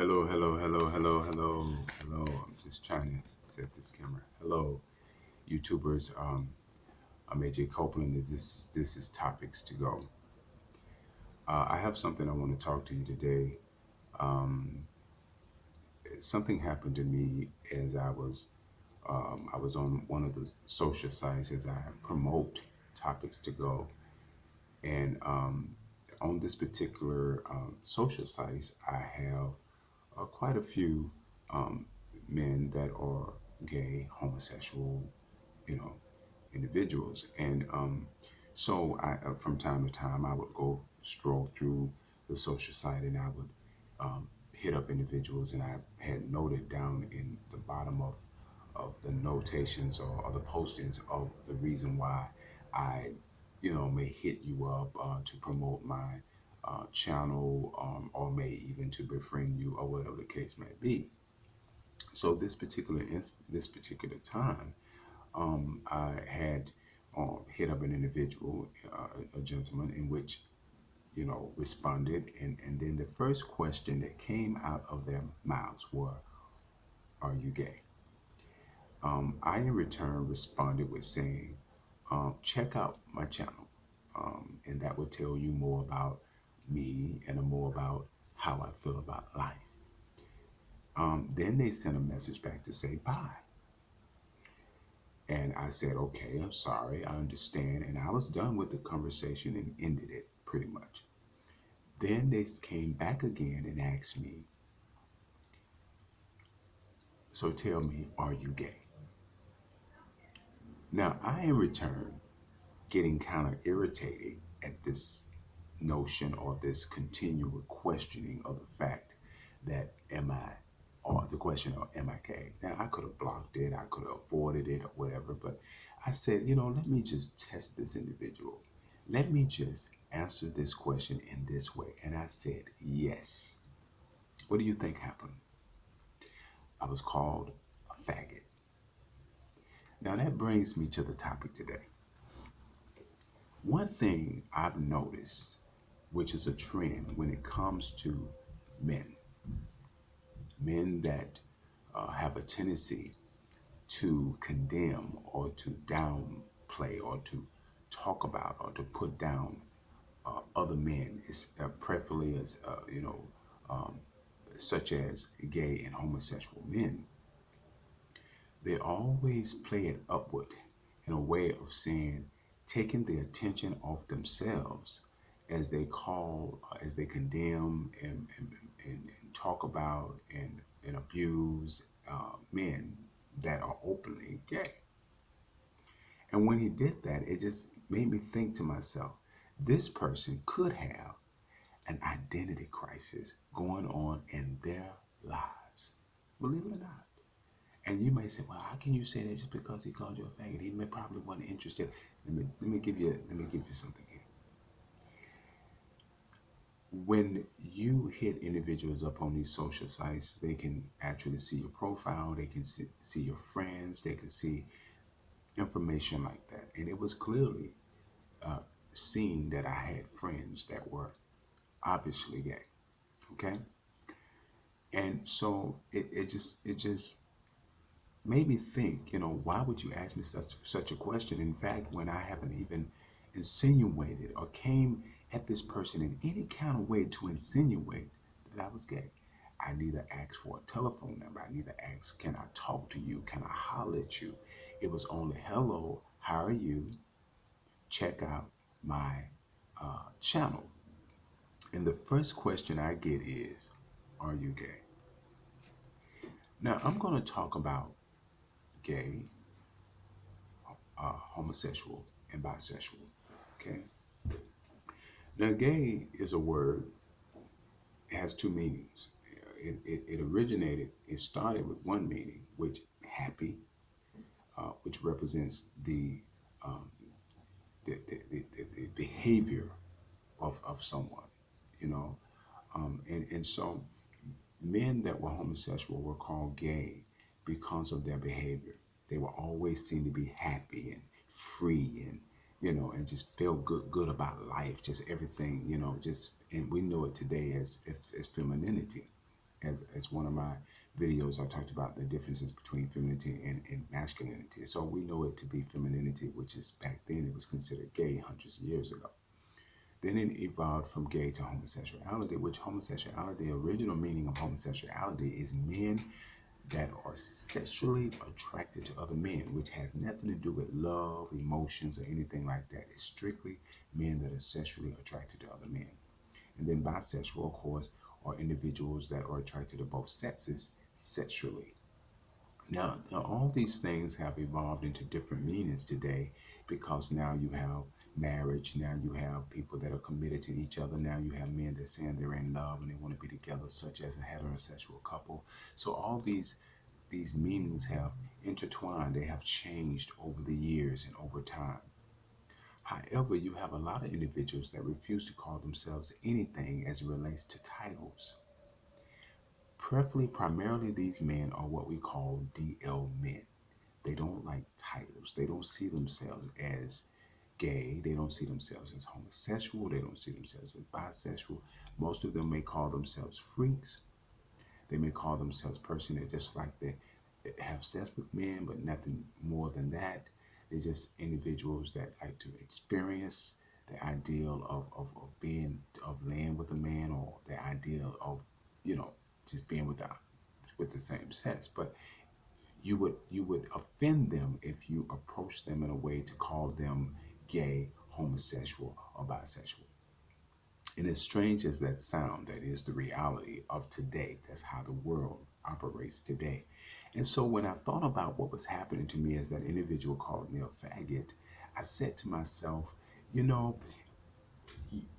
Hello, hello, hello, hello, hello, hello. I'm just trying to set this camera. Hello, YouTubers. I'm AJ Copeland. This is Topics to Go. I have something I want to talk to you today. Um, Something happened to me as I was on one of the social sites as I promote Topics to Go, and on this particular social sites, I have quite a few um, men that are gay, homosexual, you know, individuals. And so from time to time, I would go stroll through the social site and I would hit up individuals. And I had noted down in the bottom of the notations or the postings of the reason why I, may hit you up to promote my channel, or may even to befriend you or whatever the case may be. So this particular time, I had hit up an individual, a gentleman, in which responded, and then the first question that came out of their mouths were, "Are you gay?" I in return responded with saying, "Check out my channel, and that will tell you more about me and more about how I feel about life." Then they sent a message back to say bye. And I said, "Okay, I'm sorry, I understand." And I was done with the conversation and ended it pretty much. Then they came back again and asked me, "So tell me, are you gay?" Now, I in return getting kind of irritated at this notion or this continual questioning of the fact that am I, or the question of am I gay? Now, I could have blocked it, I could have avoided it or whatever, but I said, let me just test this individual. Let me just answer this question in this way. And I said, yes. What do you think happened? I was called a faggot. Now, that brings me to the topic today. One thing I've noticed, which is a trend when it comes to men, men that have a tendency to condemn or to downplay or to talk about or to put down other men, is preferably as um, such as gay and homosexual men. They always play it upward in a way of saying, taking the attention off themselves as they call, as they condemn and talk about and abuse men that are openly gay. And when he did that, it just made me think to myself, this person could have an identity crisis going on in their lives. Believe it or not. And you may say, "Well, how can you say that just because he called you a faggot? He may probably wasn't interested." Let me give you something here. When you hit individuals up on these social sites, they can actually see your profile, they can see your friends, they can see information like that. And it was clearly uh, seen that I had friends that were obviously gay. Okay, and so it just made me think, why would you ask me such a question? In fact, when I haven't even insinuated or came at this person in any kind of way to insinuate that I was gay. I neither asked for a telephone number. I neither asked, can I talk to you? Can I holler at you? It was only, hello, how are you? Check out my channel. And the first question I get is, are you gay? Now, I'm going to talk about gay, homosexual, and bisexual. Okay. Now, gay is a word. It has two meanings. It started with one meaning, which happy, which represents um, the behavior of someone, you know. And so men that were homosexual were called gay because of their behavior. They were always seen to be happy and free and and just feel good about life, just everything, just, and we know it today as femininity. As one of my videos, I talked about the differences between femininity and masculinity. So we know it to be femininity, which is back then it was considered gay hundreds of years ago. Then it evolved from gay to homosexuality, which homosexuality, the original meaning of homosexuality is men that are sexually attracted to other men, which has nothing to do with love, emotions, or anything like that. It's strictly men that are sexually attracted to other men. And then bisexual, of course, are individuals that are attracted to both sexes sexually. Now, all these things have evolved into different meanings today because now you have marriage, now you have people that are committed to each other, now you have men that saying they're in love and they want to be together, such as a heterosexual couple. So all these meanings have intertwined, they have changed over the years and over time. However, you have a lot of individuals that refuse to call themselves anything as it relates to titles. Primarily, these men are what we call DL men. They don't like titles. They don't see themselves as gay. They don't see themselves as homosexual. They don't see themselves as bisexual. Most of them may call themselves freaks. They may call themselves person that just like they have sex with men, but nothing more than that. They're just individuals that like to experience the ideal of being of laying with a man, or the ideal of, you know, just being with the same sex. But you would offend them if you approach them in a way to call them gay, homosexual, or bisexual. And as strange as that sound, that is the reality of today. That's how the world operates today. And so when I thought about what was happening to me as that individual called me a faggot, I said to myself, you know,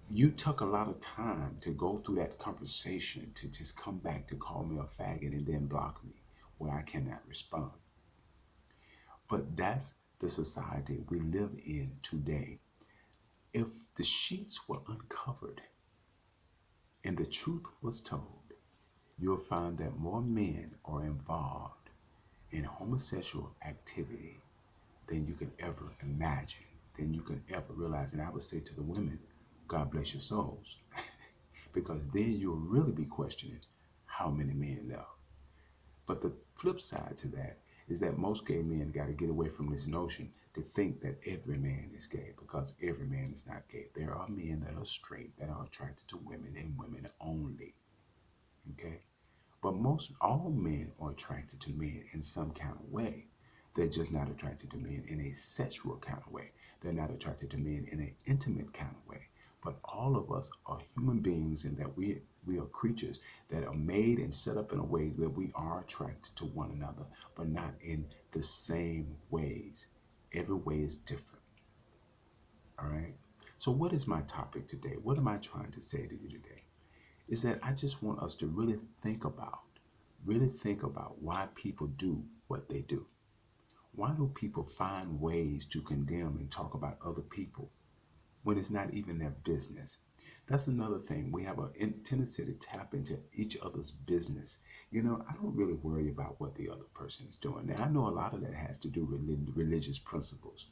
you took a lot of time to go through that conversation to just come back to call me a faggot and then block me where I cannot respond. But that's the society we live in today. If the sheets were uncovered and the truth was told, you'll find that more men are involved in homosexual activity than you can ever imagine, than you can ever realize. And I would say to the women, God bless your souls, because then you'll really be questioning how many men love. But the flip side to that is that most gay men got to get away from this notion to think that every man is gay, because every man is not gay. There are men that are straight that are attracted to women and women only. Okay? But all men are attracted to men in some kind of way. They're just not attracted to men in a sexual kind of way. They're not attracted to men in an intimate kind of way. But all of us are human beings, and that we are creatures that are made and set up in a way that we are attracted to one another, but not in the same ways. Every way is different. All right. So what is my topic today? What am I trying to say to you today? Is that I just want us to really think about why people do what they do. Why do people find ways to condemn and talk about other people when it's not even their business? That's another thing. We have a tendency to tap into each other's business. You know, I don't really worry about what the other person is doing. Now, I know a lot of that has to do with religious principles.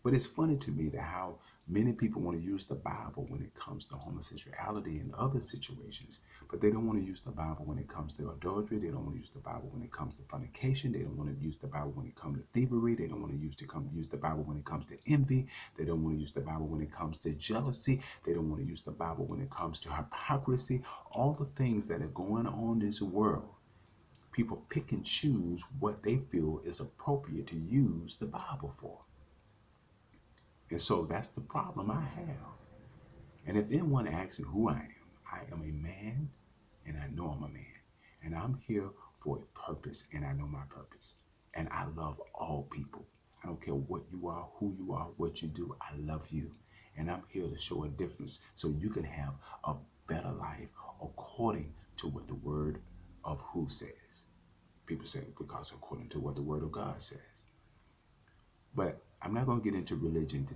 But it's funny to me that how many people want to use the Bible when it comes to homosexuality and other situations, but they don't want to use the Bible when it comes to adultery. They don't want to use the Bible when it comes to fornication. They don't want to use the Bible when it comes to thievery. They don't want to use the Bible when it comes to envy. They don't want to use the Bible when it comes to jealousy. They don't want to use the Bible when it comes to hypocrisy. All the things that are going on in this world, people pick and choose what they feel is appropriate to use the Bible for. And so that's the problem I have. And if anyone asks me who I am a man, and I know I'm a man. And I'm here for a purpose, and I know my purpose. And I love all people. I don't care what you are, who you are, what you do. I love you. And I'm here to show a difference so you can have a better life according to what the word of who says. People say because according to what the word of God says. But I'm not going to get into religion today.